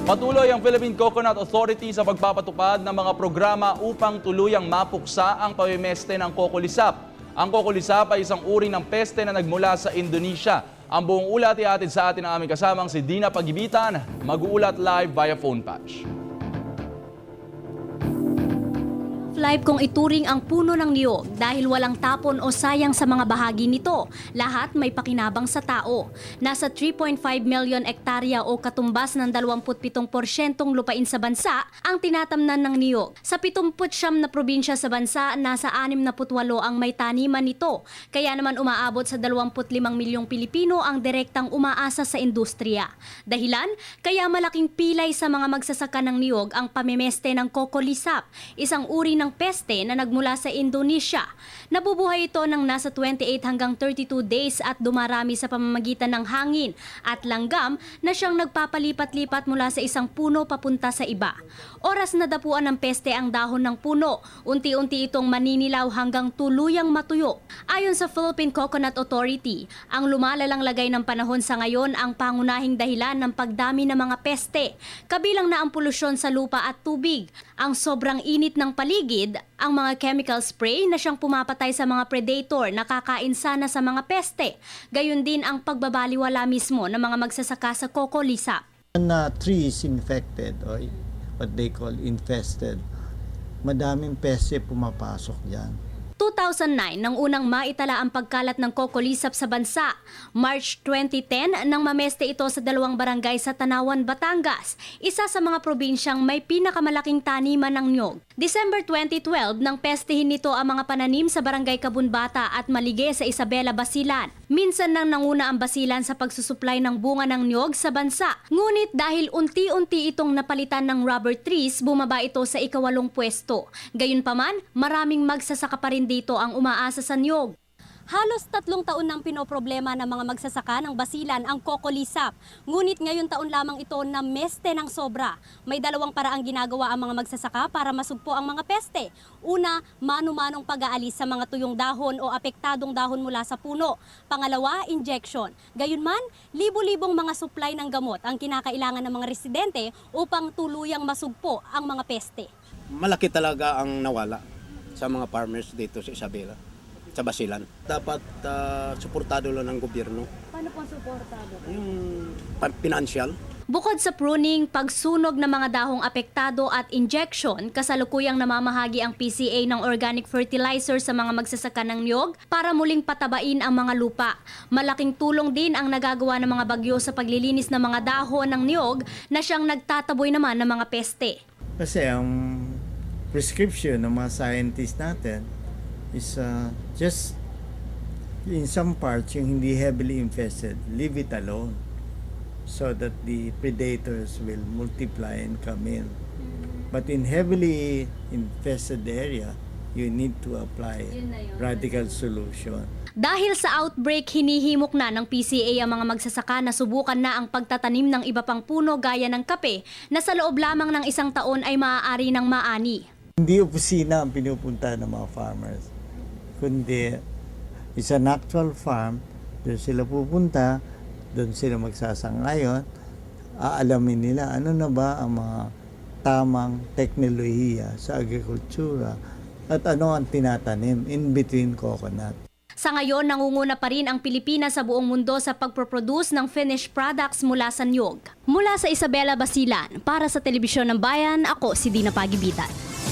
Patuloy ang Philippine Coconut Authority sa pagpapatupad ng mga programa upang tuluyang mapuksa ang pamimeste ng kokolisap. Ang kokolisap ay isang uri ng peste na nagmula sa Indonesia. Ang buong ulat ihatid sa atin ang aming kasamang si Dina Pagibitan, mag-uulat live via phone patch. Live kung ituring ang puno ng niyog dahil walang tapon o sayang sa mga bahagi nito. Lahat may pakinabang sa tao. Nasa 3.5 million ektarya o katumbas ng 27% lupain sa bansa ang tinatamnan ng niyog. Sa 79 na probinsya sa bansa, nasa 68 ang may taniman nito. Kaya naman umaabot sa 25 milyong Pilipino ang direktang umaasa sa industriya. Dahilan, kaya malaking pilay sa mga magsasaka ng niyog ang pamimeste ng kokolisap, isang uri ng peste na nagmula sa Indonesia. Nabubuhay ito ng nasa 28 hanggang 32 days at dumarami sa pamamagitan ng hangin at langgam na siyang nagpapalipat-lipat mula sa isang puno papunta sa iba. Oras na dapuan ng peste ang dahon ng puno, unti-unti itong maninilaw hanggang tuluyang matuyo. Ayon sa Philippine Coconut Authority, ang lumalalang lagay ng panahon sa ngayon ang pangunahing dahilan ng pagdami ng mga peste, kabilang na ang polusyon sa lupa at tubig, ang sobrang init ng paligid, ang mga chemical spray na siyang pumapatay sa mga predator na kakain sana sa mga peste. Gayon din ang pagbabaliwala mismo ng mga magsasaka sa kokolisap. When a tree is infected or what they call infested, madaming peste pumapasok dyan. 2009 nang unang maitala ang pagkalat ng kokolisap sa bansa. March 2010 nang mameste ito sa 2 barangay sa Tanawan, Batangas, isa sa mga probinsyang may pinakamalaking taniman ng niyog. December 2012 nang pestehin nito ang mga pananim sa barangay Kabunbata at Malige sa Isabela, Basilan. Minsan nang nanguna ang Basilan sa pagsusuplay ng bunga ng niyog sa bansa. Ngunit dahil unti-unti itong napalitan ng rubber trees, bumaba ito sa ika-8 pwesto. Gayunpaman, maraming magsasaka pa rin dito ang umaasa sa niyog. Halos 3 taon nang pinoproblema ng mga magsasaka ng Basilan ang kokolisap. Ngunit ngayon taon lamang ito na meste ng sobra. May 2 paraang ginagawa ang mga magsasaka para masugpo ang mga peste. Una, mano-manong pag-aalis sa mga tuyong dahon o apektadong dahon mula sa puno. Pangalawa, injection. Gayunman, libo-libong mga supply ng gamot ang kinakailangan ng mga residente upang tuluyang masugpo ang mga peste. Malaki talaga ang nawala sa mga farmers dito sa Isabela, sa Basilan. Dapat suportado lang ng gobyerno. Paano pong suportado? Yung financial. Bukod sa pruning, pagsunog ng mga dahong apektado at injection, kasalukuyang namamahagi ang PCA ng organic fertilizer sa mga magsasaka ng niyog para muling patabain ang mga lupa. Malaking tulong din ang nagagawa ng mga bagyo sa paglilinis ng mga dahon ng niyog na siyang nagtataboy naman ng mga peste. Kasi ang prescription ng mga scientists natin is just in some parts yung hindi heavily infested, leave it alone so that the predators will multiply and come in. But in heavily infested area, you need to apply radical solution. Dahil sa outbreak, hinihimok na ng PCA ang mga magsasaka na subukan na ang pagtatanim ng iba pang puno gaya ng kape na sa loob lamang ng 1 taon ay maaari ng maani. Hindi opisina ang pinupunta ng mga farmers, kundi it's an actual farm. Doon sila pupunta, doon sila magsasangayon, aalamin nila ano na ba ang mga tamang teknolohiya sa agrikultura at ano ang tinatanim in between coconut. Sa ngayon, nangunguna pa rin ang Pilipinas sa buong mundo sa pagproproduce ng finished products mula sa niyog. Mula sa Isabela, Basilan, para sa Telebisyon ng Bayan, ako si Dina Pagibitan.